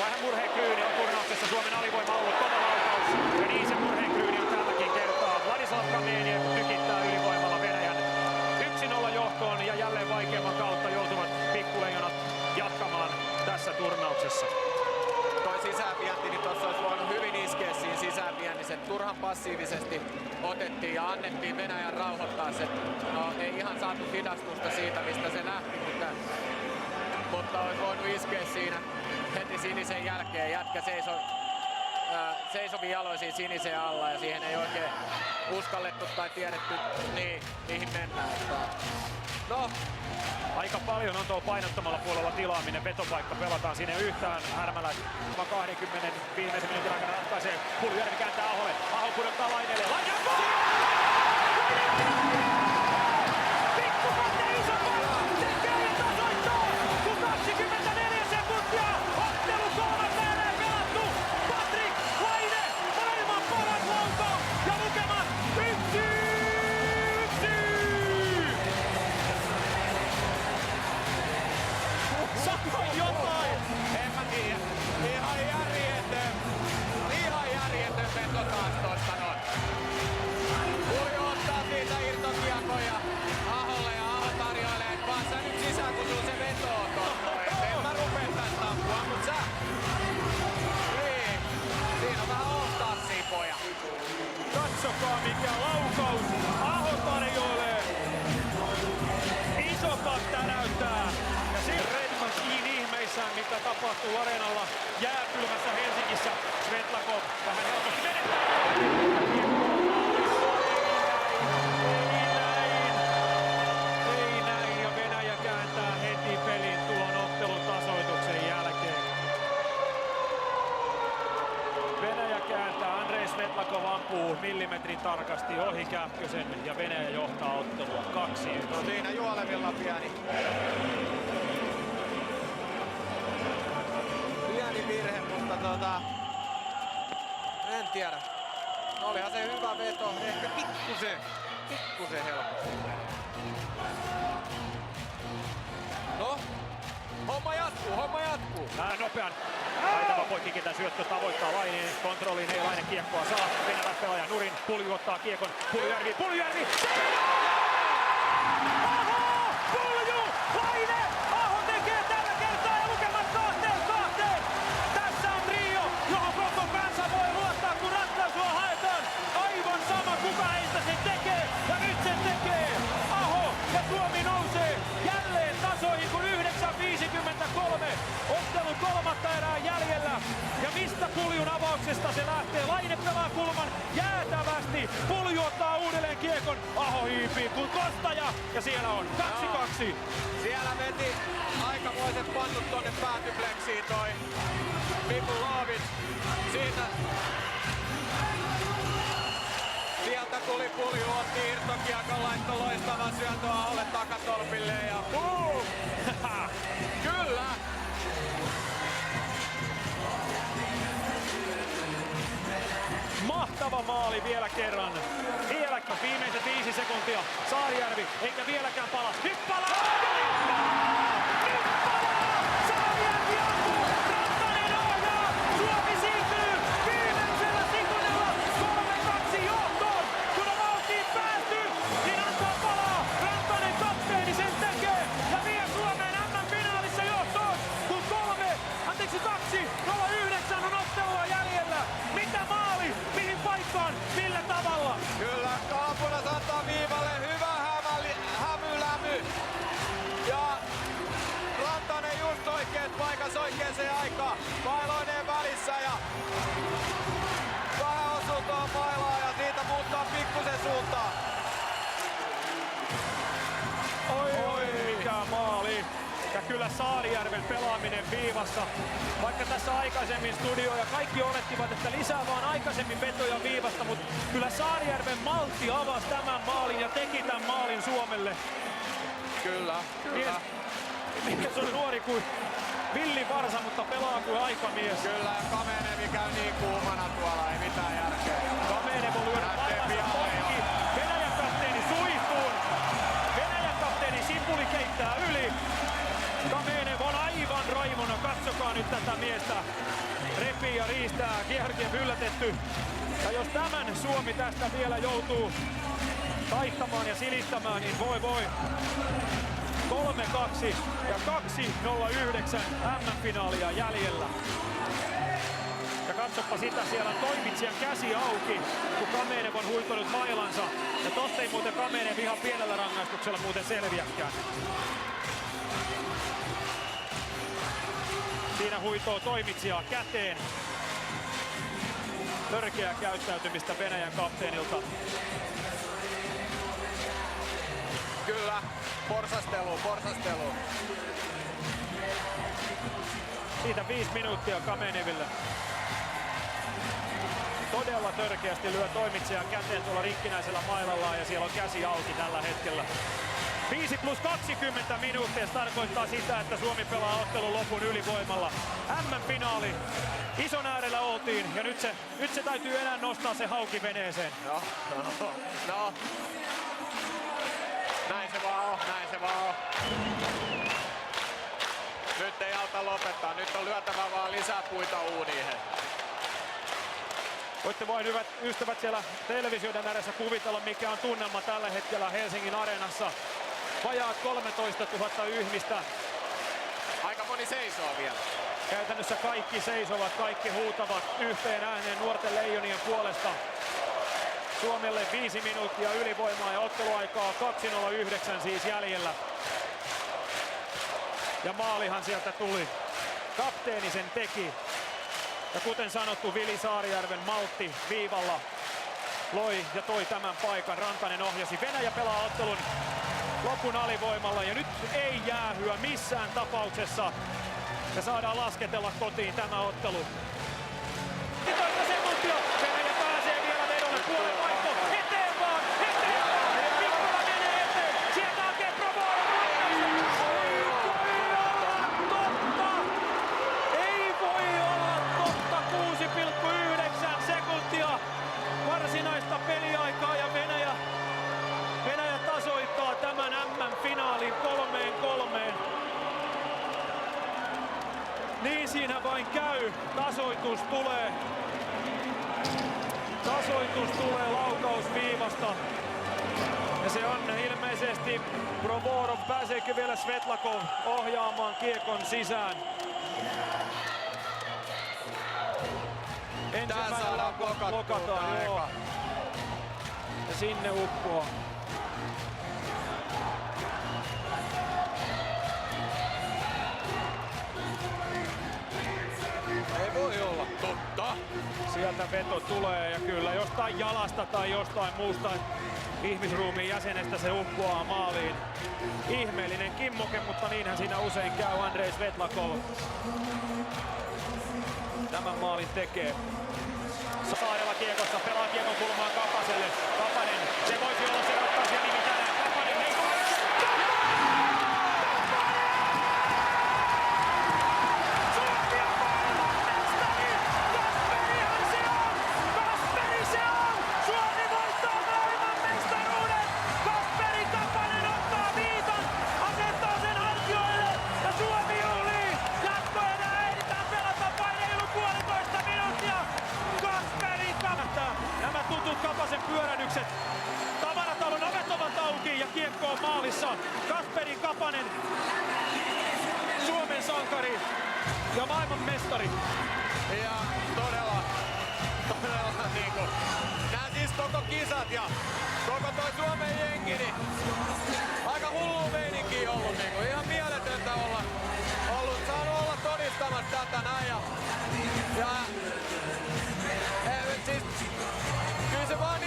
vähän murheenkryyni on turnauksessa. Suomen alivoima ollut kova laukaus. Ja niin se murheenkryyni on tälläkin kertaa. Vladislav Kameniev tykittää ylivoimalla Venäjän 1-0 johtoon ja jälleen vaikeamman kautta joutuvat pikkuleijonat jatkamaan tässä turnauksessa. Toi sisäänvienti, niin tuossa olisi voinut hyvin iskeä siinä sisäänviennissä. Turhan passiivisesti otettiin ja annettiin Venäjän rauhoittaa se. No ei ihan saatu hidastusta siitä, mistä se lähti, mutta olisi voinut iskeä siinä heti sinisen jälkeen. Jätkä seisovin jaloisiin sinisen alla ja siihen ei oikein uskallettu tai tiedetty, mihin mennään. No. Aika paljon on tuo painottamalla puolella tilaaminen. Vetopaikka pelataan sinne yhtään. Härmälä 20 viimeisen minuutin aikana ratkaisee. Puljujärvi kääntää Aholle. Aho pudottaa Laineelle. Laine on goal! Pikkupate iso paikka! Tekee ja tasoittaa! Kun 24 sekuntia! Ottelu kolmatta erää pelattu! Patrik Laine! Maailman paras laukaus! Ja lukemat 1-1! Sano jotain! En mä tiedä. Ihan järjetön veto taas tosta noin. Pulju ottaa siitä irtokiekkoja Aholle ja Aho tarjoilee, että vaan sä nyt sisään kun sulla se veto on tossa. En mä rupee tästä tappua, mut sä... Niin. Siinä on vähän all-starsia, poja. Katsokaa mikä laukaus Aho tarjoilee. Iso täräyttää. Ja siinä Redmankin ihmeissään, mitä tapahtuu areenalla jääkylmässä Helsingissä. Svetlakov vähän helposti menettää. Ei näin. Ja Venäjä kääntää heti pelin tuon ottelun tasoituksen jälkeen. Venäjä kääntää. Andrei Svetlakov ampuu millimetrin tarkasti ohi Kähkösen ja Venäjä johtaa ottelua 2-1. No siinä juolevilla pieni virhe, mutta en tiedä. No olihan se hyvä veto, ehkä pikkusen helppo. No, homma jatkuu. Nopean taitava poikkikentän syöttö tavoittaa Laineen kontrolliin, ei Laine kiekkoa saa. Venäläis pelaaja nurin, Pulju ottaa kiekon, Puljujärvi! Aho! Pulju! Laine! Aho tekee tällä kertaa ja lukemat 2-2! Tässä on trio, johon koko kansa voi luottaa, kun ratkaisua haetaan. Aivan sama kuka heistä sen tekee, ja nyt sen tekee Aho, ja Suomi nousee jälleen tasoihin, kun 9.53. Ottelun kolmatta erää jäljellä. Ja mistä Puljun avauksesta se lähtee? Laine pelaa kulman jäätävästi. Pulju ottaa uudelleen kiekon. Aho hiipii kuin kostaja. Ja siellä on 2-2. Siellä veti aikamoiset pannut tonne päätypleksiin toi Mipulovic. Sieltä tuli Pulju, otti irtokiekon, laittoi loistavan syötön Aholle takatolpille ja Kyllä! Mahtava maali vielä kerran. Viimeiset 5 sekuntia. Saarijärvi eikä vieläkään pala. Nyt palaa! Saarijärvi ampuu! Rantanen ohjaa! Suomi siirtyy viimeisellä sekunnilla 3-2 johtoon. Kun on vauhtiin päästy, niin antaa palaa. Rantanen kapteeni sen tekee ja vie Suomeen MM-finaalissa johtoon. Kun 2:09 on ottelua jäljellä. Mitä maali? Mihin paikkaan? Millä tavalla? Kyllä, Kaapunas antaa viivalle hyvä hämylämy. Ja Rantanen just oikeet paikassa oikeeseen aikaan. Mailoineen välissä ja vähän osuu tuohon mailaan ja siitä muuttaa pikkusen suuntaan. Oi, mikä maali! Ja kyllä Saarijärven pelaaminen viivassa. Vaikka tässä aikaisemmin studio ja kaikki olettivat, että lisää vaan aikaisemmin vetoja viivasta, mutta kyllä Saarijärven maltti avasi tämän maalin ja teki tämän maalin Suomelle. Kyllä. Mies on nuori kuin villivarsa, mutta pelaa kuin aikamies. Kyllä, Kamenevi käy niin kuumana tuolla, ei mitään järkeä. Kamenev on lyönyt parhaansa poikki. Venäjän kapteeni suihtuun. Venäjän kapteeni Sipuli keittää yli. Kamenev on aivan raimona, katsokaa nyt. nyt tätä miestä repii ja riistää. Georgiev yllätetty. Ja jos tämän Suomi tästä vielä joutuu taihtamaan ja silittämään, niin voi. 3-2 ja 2-0-9 MM-finaalia jäljellä. Ja katsoppa sitä, siellä on Toimitsijan käsi auki, kun Kamenev on huitonut mailansa. Ja tosta ei muuten Kamenev ihan pienellä rangaistuksella muuten selviäkään. Siinä huitoo Toimitsijaa käteen. Törkeää käyttäytymistä Venäjän kapteenilta. Kyllä, porsastelu. Siitä 5 minuuttia Kameneville. Todella törkeästi lyö Toimitsijan käteen tuolla rikkinäisellä mailallaan ja siellä on käsi auki tällä hetkellä. 5+20 minuuttia tarkoittaa sitä, että Suomi pelaa ottelun lopun ylivoimalla. MM-finaali. Ison äärellä oltiin ja nyt se täytyy enää nostaa se hauki veneeseen. No. Näin se vaan on. Nyt ei auta lopettaa, nyt on lyötävä vaan lisää puita uuniin. Voitte vain hyvät ystävät siellä televisioiden ääressä kuvitella, mikä on tunnelma tällä hetkellä Helsingin Areenassa. Vajaat 13 000 ihmistä. Aika moni seisoo vielä. Käytännössä kaikki seisovat, kaikki huutavat yhteen ääneen nuorten leijonien puolesta. Suomelle 5 minuuttia ylivoimaa ja otteluaikaa 2:09 siis jäljellä. Ja maalihan sieltä tuli. Kapteeni sen teki. Ja kuten sanottu, Vili Saarijärven maltti viivalla loi ja toi tämän paikan. Rantanen ohjasi. Venäjä pelaa ottelun lopun alivoimalla ja nyt ei jäähyä missään tapauksessa. Ja saadaan lasketella kotiin tämä ottelu. 15 sekuntia. Venäjä pääsee vielä vedolle. Puolen vaihto. Eteen vaan. Mikkola menee eteen. Sieltä hakee Provorov. Ei voi olla totta. 6,9 sekuntia. Varsinaista peliaikaa ja Venäjä tasoittaa tämän MM-finaalin 3-3. Niin siinä vain käy. Tasoitus tulee laukausviivasta. Ja se on ilmeisesti Provorov. Pääseekö vielä Svetlakov ohjaamaan kiekon sisään? Ensimmäinen blokataan, joo. Ja sinne uppoaa. Ei voi olla totta. Sieltä veto tulee ja kyllä jostain jalasta tai jostain muusta ihmisruumiin jäsenestä se uppoaa maaliin. Ihmeellinen kimmoke, mutta niinhän siinä usein käy. Andrei Svetlakov tämän maalin tekee. Saarella kiekossa, pelaa kiekon kulmaan Kapaselle. Kapanen, se voisi olla se ratkaisija nimi tänään. Kapanen, ei Kapasen pyörähdykset. Tavaratalon ovet ovat auki ja kiekko on maalissa. Kasperi Kapanen, Suomen sankari ja maailman mestari. Ja todella niinku, nää siis koko kisat ja koko toi Suomen jengi, niin aika hullu meininki ollut niinku. Ihan mieletöntä saanut olla todistamassa tätä näin ja siis